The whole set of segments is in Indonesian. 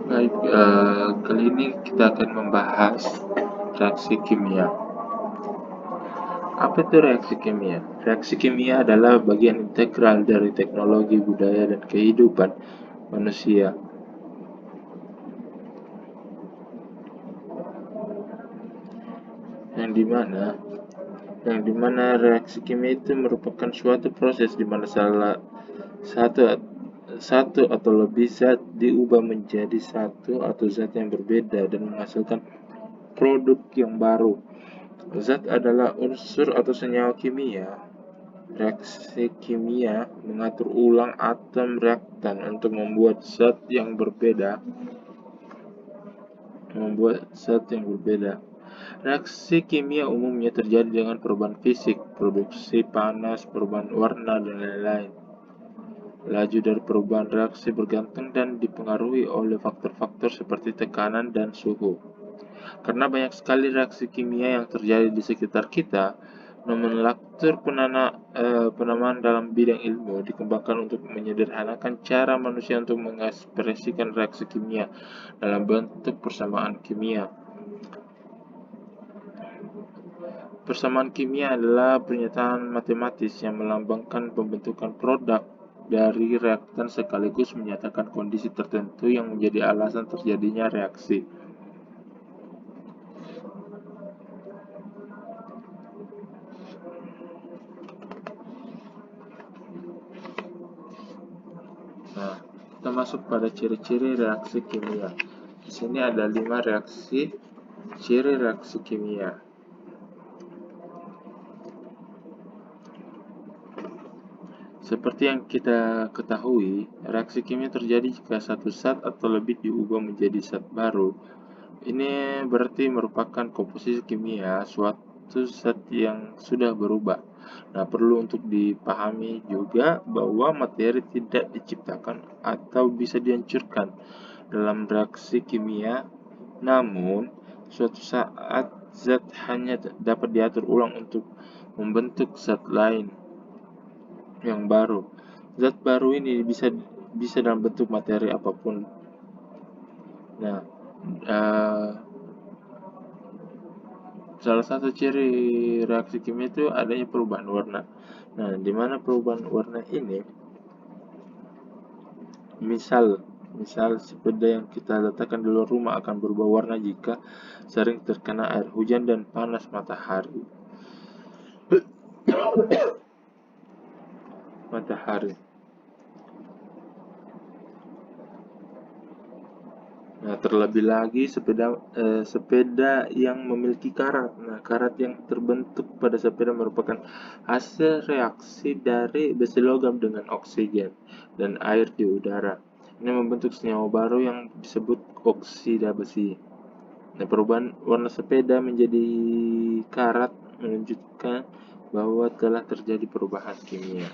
Baik, kali ini kita akan membahas reaksi kimia. Apa itu reaksi kimia? Reaksi kimia adalah bagian integral dari teknologi, budaya, dan kehidupan manusia, yang dimana reaksi kimia itu merupakan suatu proses di mana salah satu satu atau lebih zat diubah menjadi satu atau zat yang berbeda dan menghasilkan produk yang baru. Zat adalah unsur atau senyawa kimia. Reaksi kimia mengatur ulang atom reaktan untuk membuat zat yang berbeda. Reaksi kimia umumnya terjadi dengan perubahan fisik, produksi panas, perubahan warna, dan lain-lain. Laju dari perubahan reaksi bergantung dan dipengaruhi oleh faktor-faktor seperti tekanan dan suhu. Karena banyak sekali reaksi kimia yang terjadi di sekitar kita, nomenklatur penamaan dalam bidang ilmu dikembangkan untuk menyederhanakan cara manusia untuk mengekspresikan reaksi kimia dalam bentuk persamaan kimia. Persamaan kimia adalah pernyataan matematis yang melambangkan pembentukan produk dari reaktan sekaligus menyatakan kondisi tertentu yang menjadi alasan terjadinya reaksi. Nah, kita masuk pada ciri-ciri reaksi kimia. Di sini ada 5 ciri reaksi kimia. Seperti yang kita ketahui, reaksi kimia terjadi jika satu zat atau lebih diubah menjadi zat baru. Ini berarti merupakan komposisi kimia suatu zat yang sudah berubah. Nah, perlu untuk dipahami juga bahwa materi tidak diciptakan atau bisa dihancurkan dalam reaksi kimia, namun suatu saat zat hanya dapat diatur ulang untuk membentuk zat lain yang baru. Zat baru ini bisa dalam bentuk materi apapun. Nah, salah satu ciri reaksi kimia itu adanya perubahan warna. Nah, di mana perubahan warna ini, misal sepeda yang kita letakkan di luar rumah akan berubah warna jika sering terkena air hujan dan panas matahari. Nah, terlebih lagi sepeda yang memiliki karat. Nah, karat yang terbentuk pada sepeda merupakan hasil reaksi dari besi logam dengan oksigen dan air di udara. Ini membentuk senyawa baru yang disebut oksida besi. Nah, perubahan warna sepeda menjadi karat menunjukkan bahwa telah terjadi perubahan kimia.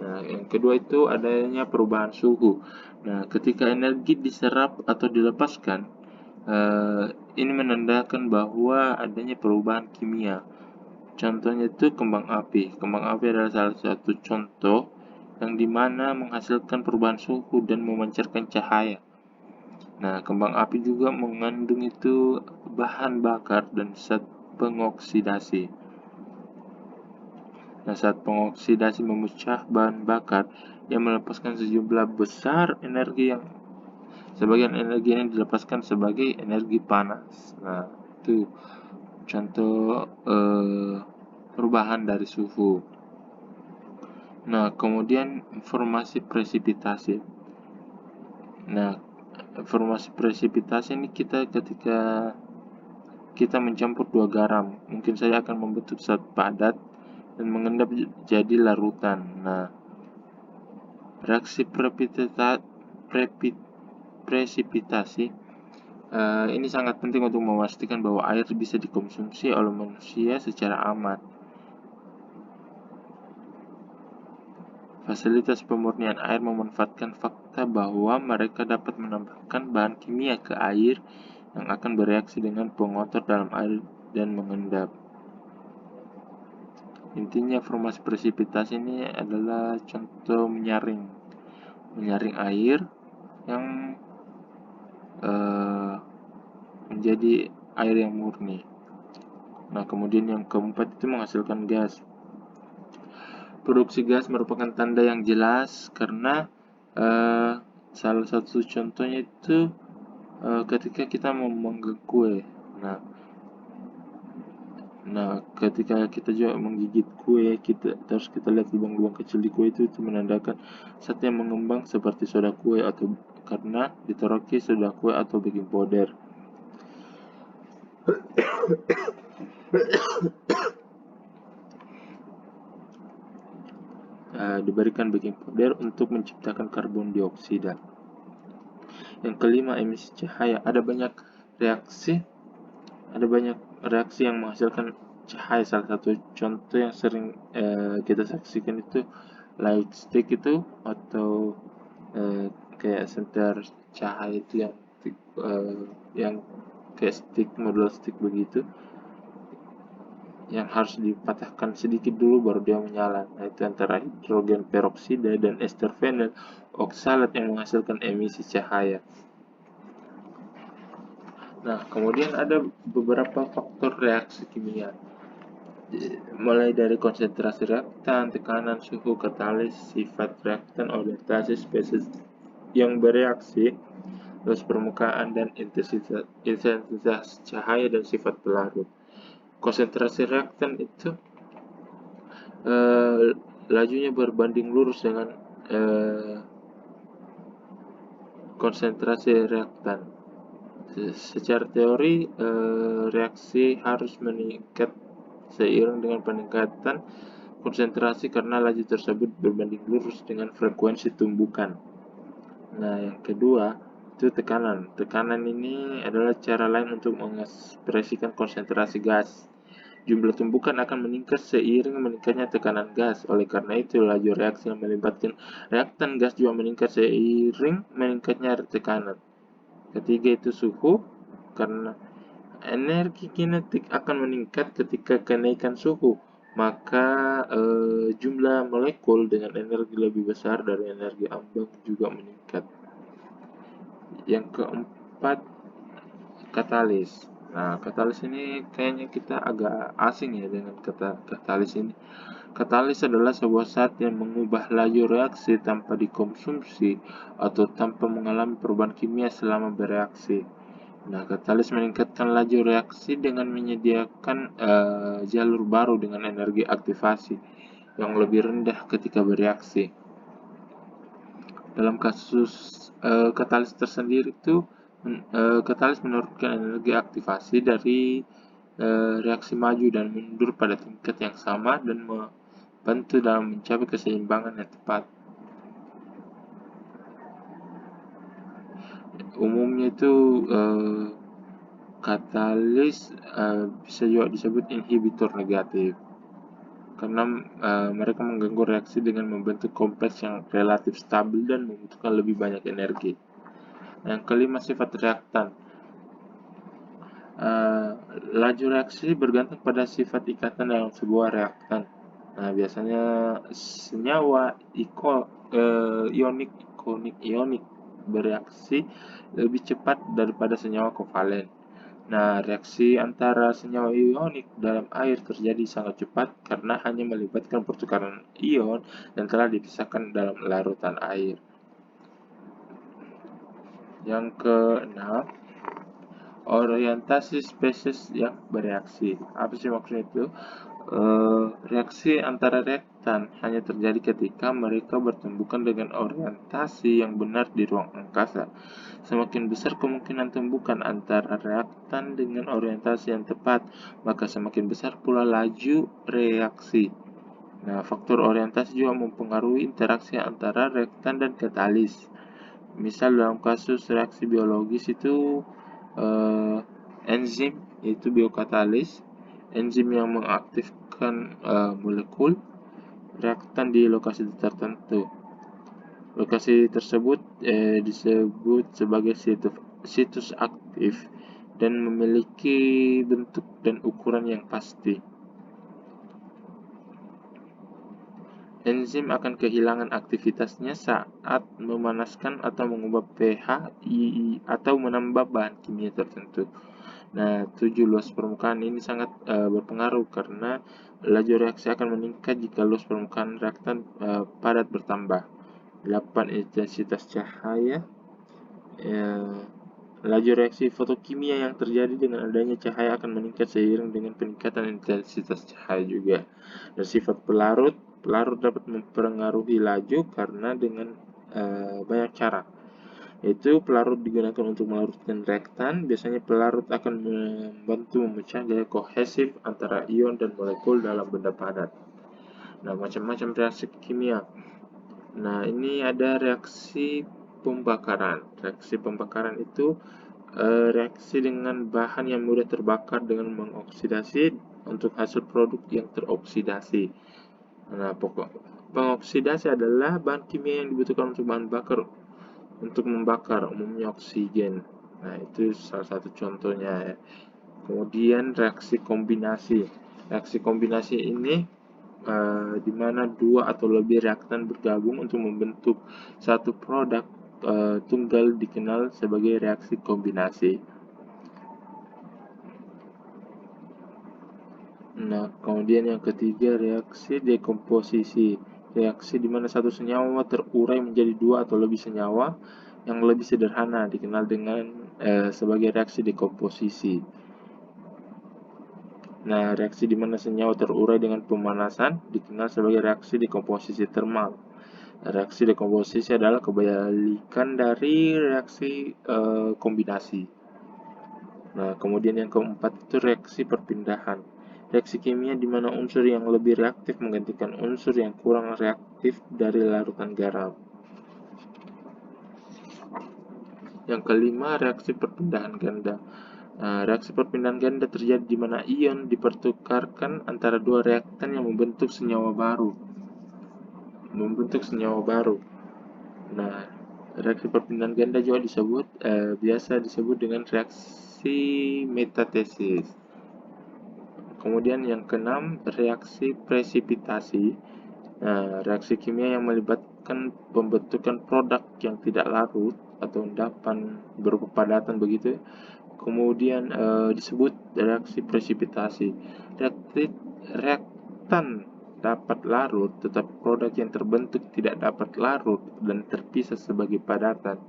Nah, yang kedua itu adanya perubahan suhu. Nah, ketika energi diserap atau dilepaskan, ini menandakan bahwa adanya perubahan kimia. Contohnya itu kembang api. Kembang api adalah salah satu contoh yang dimana menghasilkan perubahan suhu dan memancarkan cahaya. Nah, kembang api juga mengandung itu bahan bakar dan zat pengoksidasi. Nah, saat pengoksidasi memecah bahan bakar, yang melepaskan sejumlah besar energi yang sebagian energi yang dilepaskan sebagai energi panas. Nah, itu contoh perubahan dari suhu. Nah, kemudian informasi presipitasi. Nah, informasi presipitasi ini ketika kita mencampur 2 garam, mungkin saja akan membentuk zat padat dan mengendap jadi larutan. Nah, reaksi presipitasi Ini sangat penting untuk memastikan bahwa air bisa dikonsumsi oleh manusia secara aman. Fasilitas pemurnian air memanfaatkan fakta bahwa mereka dapat menambahkan bahan kimia ke air yang akan bereaksi dengan pengotor dalam air dan mengendap. Intinya formasi presipitasi ini adalah contoh menyaring air yang menjadi air yang murni. Nah, kemudian yang keempat itu menghasilkan gas. Produksi gas merupakan tanda yang jelas karena salah satu contohnya itu ketika kita memanggang kue. Nah, ketika kita juga menggigit kue, terus kita lihat lubang-lubang kecil di kue itu menandakan saatnya mengembang seperti soda kue atau karena ditaruhnya soda kue atau baking powder. Diberikan baking powder untuk menciptakan karbon dioksida. Yang kelima, emisi cahaya. Ada banyak reaksi yang menghasilkan cahaya. Salah satu contoh yang sering kita saksikan itu light stick itu, atau kayak senter cahaya itu yang kayak model stick begitu, yang harus dipatahkan sedikit dulu baru dia menyala. Nah, itu antara hidrogen peroksida dan ester vinyl oksalat yang menghasilkan emisi cahaya. Nah, kemudian ada beberapa faktor reaksi kimia, mulai dari konsentrasi reaktan, tekanan, suhu, katalis, sifat reaktan, orientasi spesies yang bereaksi, terus permukaan dan intensitas cahaya dan sifat pelarut. Konsentrasi reaktan itu lajunya berbanding lurus dengan konsentrasi reaktan. Secara teori, reaksi harus meningkat seiring dengan peningkatan konsentrasi karena laju tersebut berbanding lurus dengan frekuensi tumbukan. Nah, yang kedua itu tekanan. Tekanan ini adalah cara lain untuk mengekspresikan konsentrasi gas. Jumlah tumbukan akan meningkat seiring meningkatnya tekanan gas. Oleh karena itu, laju reaksi yang melibatkan reaktan gas juga meningkat seiring meningkatnya tekanan. Ketiga itu suhu, karena energi kinetik akan meningkat ketika kenaikan suhu, maka jumlah molekul dengan energi lebih besar dari energi ambang juga meningkat. Yang keempat, katalis. Nah, katalis ini kayaknya kita agak asing ya dengan kata katalis ini. Katalis adalah sebuah zat yang mengubah laju reaksi tanpa dikonsumsi atau tanpa mengalami perubahan kimia selama bereaksi. Nah, katalis meningkatkan laju reaksi dengan menyediakan jalur baru dengan energi aktivasi yang lebih rendah ketika bereaksi. Dalam kasus katalis tersendiri itu, katalis menurunkan energi aktivasi dari reaksi maju dan mundur pada tingkat yang sama dan membantu dalam mencapai keseimbangan yang tepat. Umumnya itu katalis bisa juga disebut inhibitor negatif karena mereka mengganggu reaksi dengan membentuk kompleks yang relatif stabil dan membutuhkan lebih banyak energi. Yang kelima, sifat reaktan. Laju reaksi bergantung pada sifat ikatan dalam sebuah reaktan. Nah, biasanya senyawa ionik bereaksi lebih cepat daripada senyawa kovalen. Nah, reaksi antara senyawa ionik dalam air terjadi sangat cepat karena hanya melibatkan pertukaran ion dan telah dipisahkan dalam larutan air. Yang keenam, orientasi spesies yang bereaksi. Apa sih maksudnya itu? Reaksi antara reaktan hanya terjadi ketika mereka bertumbukan dengan orientasi yang benar di ruang angkasa. Semakin besar kemungkinan tumbukan antara reaktan dengan orientasi yang tepat, maka semakin besar pula laju reaksi. Nah, faktor orientasi juga mempengaruhi interaksi antara reaktan dan katalis. Misal dalam kasus reaksi biologis itu enzim, yaitu biokatalis, enzim yang mengaktifkan molekul reaktan di lokasi tertentu. Lokasi tersebut disebut sebagai situs aktif dan memiliki bentuk dan ukuran yang pasti. Enzim akan kehilangan aktivitasnya saat memanaskan atau mengubah pH atau menambah bahan kimia tertentu. Nah, 7 luas permukaan ini sangat berpengaruh karena laju reaksi akan meningkat jika luas permukaan reaktan padat bertambah. 8 intensitas cahaya. Laju reaksi fotokimia yang terjadi dengan adanya cahaya akan meningkat seiring dengan peningkatan intensitas cahaya juga. Dan sifat pelarut dapat mempengaruhi laju karena dengan banyak cara. Yaitu pelarut digunakan untuk melarutkan reaktan. Biasanya pelarut akan membantu memecah gaya kohesif antara ion dan molekul dalam benda padat. Nah, macam-macam reaksi kimia. Nah, ini ada reaksi pembakaran. Reaksi pembakaran itu reaksi dengan bahan yang mudah terbakar dengan mengoksidasi untuk hasil produk yang teroksidasi. Nah, pengoksidasi adalah bahan kimia yang dibutuhkan untuk bahan bakar untuk membakar, umumnya oksigen. Nah, itu salah satu contohnya ya. Kemudian reaksi kombinasi. Reaksi kombinasi ini di mana dua atau lebih reaktan bergabung untuk membentuk satu produk tunggal dikenal sebagai reaksi kombinasi. Nah, kemudian yang ketiga reaksi dekomposisi. Reaksi di mana satu senyawa terurai menjadi dua atau lebih senyawa yang lebih sederhana dikenal dengan sebagai reaksi dekomposisi. Nah, reaksi di mana senyawa terurai dengan pemanasan dikenal sebagai reaksi dekomposisi termal. Reaksi dekomposisi adalah kebalikan dari reaksi kombinasi. Nah, kemudian yang keempat itu reaksi perpindahan. Reaksi kimia di mana unsur yang lebih reaktif menggantikan unsur yang kurang reaktif dari larutan garam. Yang kelima, reaksi perpindahan ganda. Reaksi perpindahan ganda terjadi di mana ion dipertukarkan antara dua reaktan yang membentuk senyawa baru. Nah, reaksi perpindahan ganda juga biasa disebut dengan reaksi metatesis. Kemudian yang keenam, reaksi presipitasi. Nah, reaksi kimia yang melibatkan pembentukan produk yang tidak larut atau endapan berupa padatan begitu. Kemudian disebut reaksi presipitasi. Reaktan dapat larut, tetapi produk yang terbentuk tidak dapat larut dan terpisah sebagai padatan.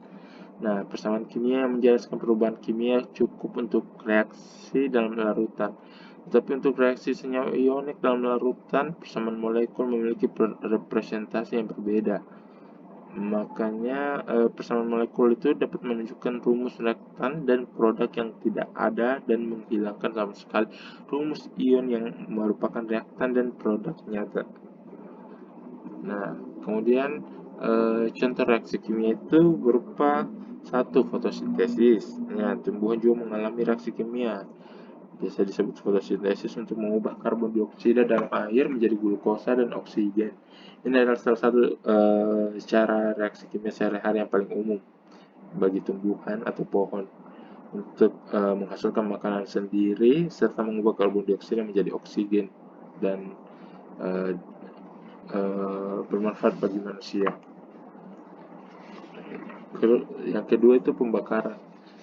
Nah, persamaan kimia yang menjelaskan perubahan kimia cukup untuk reaksi dalam larutan. Tetapi untuk reaksi senyawa ionik dalam larutan, persamaan molekul memiliki representasi yang berbeda. Makanya persamaan molekul itu dapat menunjukkan rumus reaktan dan produk yang tidak ada dan menghilangkan sama sekali rumus ion yang merupakan reaktan dan produk nyata. Nah, kemudian contoh reaksi kimia itu berupa satu, fotosintesis. Nah, tumbuhan juga mengalami reaksi kimia. Biasa disebut fotosintesis untuk mengubah karbon dioksida dalam air menjadi glukosa dan oksigen. Ini adalah salah satu cara reaksi kimia sehari-hari yang paling umum bagi tumbuhan atau pohon untuk menghasilkan makanan sendiri serta mengubah karbon dioksida menjadi oksigen dan bermanfaat bagi manusia. Yang kedua itu pembakaran.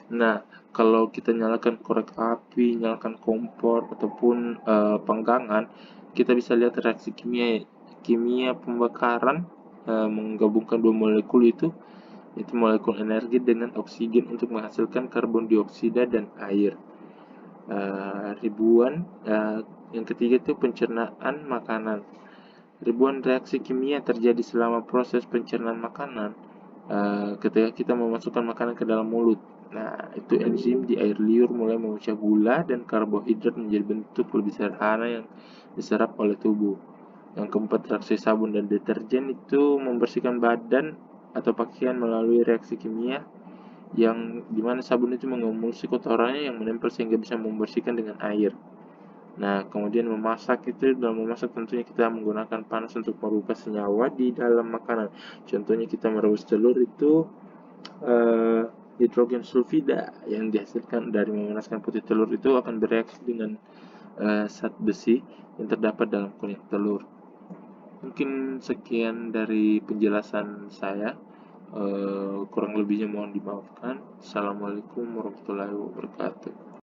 Nah, kalau kita nyalakan korek api, nyalakan kompor ataupun panggangan, kita bisa lihat reaksi kimia pembakaran menggabungkan dua molekul itu molekul energi dengan oksigen untuk menghasilkan karbon dioksida dan air. Yang ketiga itu pencernaan makanan. Ribuan reaksi kimia terjadi selama proses pencernaan makanan ketika kita memasukkan makanan ke dalam mulut. Nah, itu enzim di air liur mulai memecah gula dan karbohidrat menjadi bentuk lebih sederhana yang diserap oleh tubuh. Yang keempat, reaksi sabun dan deterjen itu membersihkan badan atau pakaian melalui reaksi kimia yang dimana sabun itu mengemulsi kotorannya yang menempel sehingga bisa membersihkan dengan air. Nah, kemudian memasak itu, dalam memasak tentunya kita menggunakan panas untuk merubah senyawa di dalam makanan. Contohnya kita merebus telur itu eh, hidrogen sulfida yang dihasilkan dari memanaskan putih telur itu akan bereaksi dengan zat besi yang terdapat dalam kulit telur. Mungkin sekian dari penjelasan saya. Kurang lebihnya mohon dimaafkan. Assalamualaikum warahmatullahi wabarakatuh.